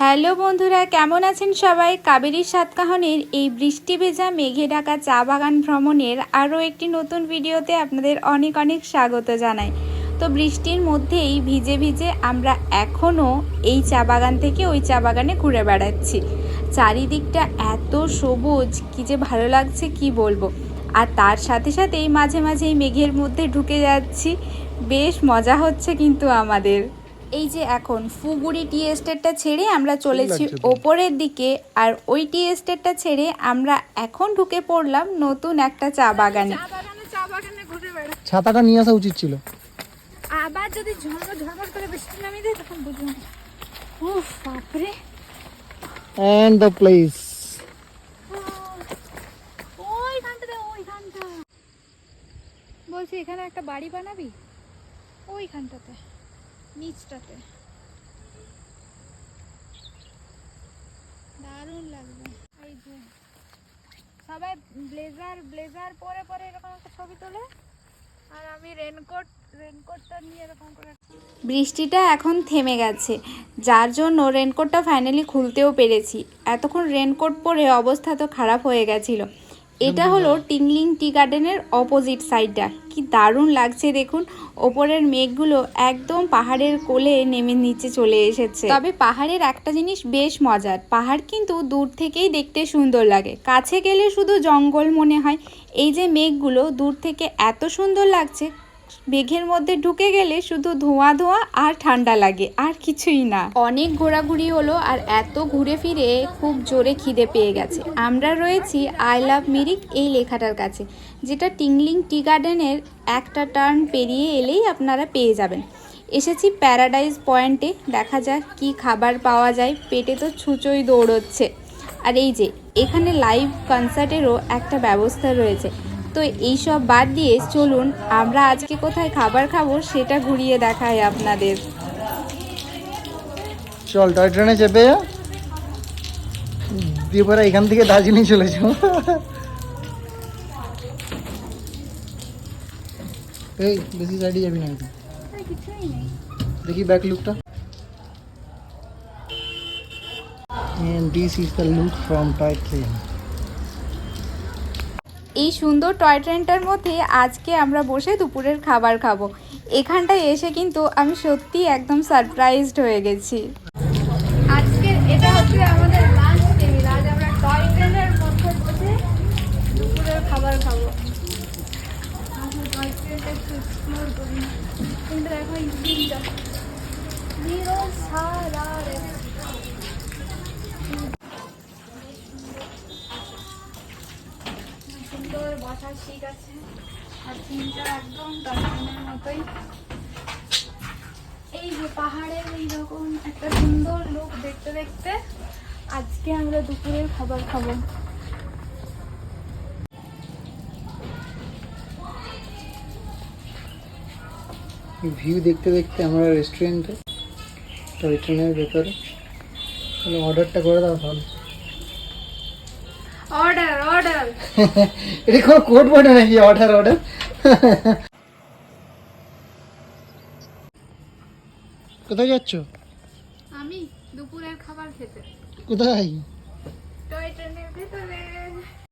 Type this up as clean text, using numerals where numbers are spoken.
Hello বন্ধুরা, কেমন আছেন সবাই? কাবেরীর সাতকাহনের এই বৃষ্টি ভেজা মেঘে ঢাকা চা বাগান ভ্রমণের আরও একটি নতুন ভিডিওতে আপনাদের অনেক অনেক স্বাগত জানাই। তো বৃষ্টির মধ্যেই ভিজে ভিজে আমরা এখনও এই চা বাগান থেকে ওই চা বাগানে ঘুরে বেড়াচ্ছি। চারিদিকটা এত সবুজ, কী যে ভালো লাগছে কি বলবো। আর তার সাথে সাথেই মাঝে মাঝে এই মেঘের মধ্যে ঢুকে যাচ্ছি, বেশ মজা হচ্ছে কিন্তু আমাদের। এই যে এখন ফুগুড়ি টি এস্টেটটা ছেড়ে আমরা চলেছি ওপরের দিকে, আর ওই টি এস্টেটটা ছেড়ে আমরা এখন ঢুকে পড়লাম নতুন একটা চা বাগানে। ছাতাটা নিয়ে আসা উচিত ছিল। আবার যদি ঝড় ঝড় করে বৃষ্টি নামিয়ে দেয় তখন বুঝবো। উফ বাপরে। And the place. ওইখানটা বলছি, এখানে একটা বাড়ি বানাবি ওইখানটাতে, নিচটাতে। দারুণ লাগবে। এই যে সবাই ব্লেজার পরে পরে এরকম একটা ছবি তোলে, আর আমি রেনকোটটা নিয়ে এরকম করে। বৃষ্টিটা এখন থেমে গেছে, যার জন্য রেনকোটটা ফাইনালি খুলতেও পেরেছি। এতক্ষণ রেনকোট পরে অবস্থা তো খারাপ হয়ে গেছিলো। এটা হলো টিংলিং টি গার্ডেনের অপোজিট সাইডটা। কি দারুণ লাগছে দেখুন, ওপরের মেঘগুলো একদম পাহাড়ের কোলে নেমে নিচে চলে এসেছে। তবে পাহাড়ের একটা জিনিস বেশ মজার, পাহাড় কিন্তু দূর থেকেই দেখতে সুন্দর লাগে, কাছে গেলে শুধু জঙ্গল মনে হয়। এই যে মেঘগুলো দূর থেকে এত সুন্দর লাগছে, মেঘের মধ্যে ঢুকে গেলে শুধু ধোঁয়া ধোঁয়া আর ঠান্ডা লাগে, আর কিছুই না। অনেক ঘোরাঘুরি হলো, আর এত ঘুরে ফিরে খুব জোরে খিদে পেয়ে গেছে। আমরা রয়েছি আই লাভ মিরিক এই লেখাটার কাছে, যেটা টিংলিং টি গার্ডেনের একটা টার্ন পেরিয়ে এলেই আপনারা পেয়ে যাবেন। এসেছি প্যারাডাইজ পয়েন্টে, দেখা যাক কি খাবার পাওয়া যায়। পেটে তো ছুঁচোই দৌড়চ্ছে। আর এই যে এখানে লাইভ কনসার্টেরও একটা ব্যবস্থা রয়েছে। তো এইসব বাদ দিয়ে চলুন আমরা আজকে কোথায় খাবার খাবো সেটা ঘুরিয়ে দেখাই আপনাদের। চল টয় ট্রেনে চেপে দিয়ে পরে এখান থেকে দার্জিলিং চলে যাও। এই বেশি সাইডে যাবি না, দেখি ব্যাক লুকটা। And this is the look from toy train. এই সুন্দর টয় ট্রেনটার মধ্যে আজকে আমরা বসে দুপুরের খাবার খাবো। এখানটায় এসে কিন্তু আমি সত্যি একদম সারপ্রাইজড হয়ে গেছি। আজকে এটা হচ্ছে আমাদের লাঞ্চ টেবিল। আজ আমরা টয় ট্রেনের মধ্যে বসে দুপুরের খাবার খাবো। আমরা টয় ট্রেনটা একটু এক্সপ্লোর করি, কিন্তু এখন সুন্দর বসার সিট আছে, আর সিনটা একদম টয়ট্রেনের মতোই। এই যে পাহাড়ের এইরকম একটা সুন্দর লুক দেখতে দেখতে আজকে আমরা দুপুরের খাবার খাবো। ভিউ দেখতে দেখতে আমরা রেস্টুরেন্টে টয় ট্রেনের ভেতরে। তাহলে অর্ডারটা করে দাও তাহলে। অর্ডার এটা কোনো কোড বলে নাকি অর্ডার? কোথায় যাচ্ছ? আমি দুপুরের খাবার খেতে। কোথায়?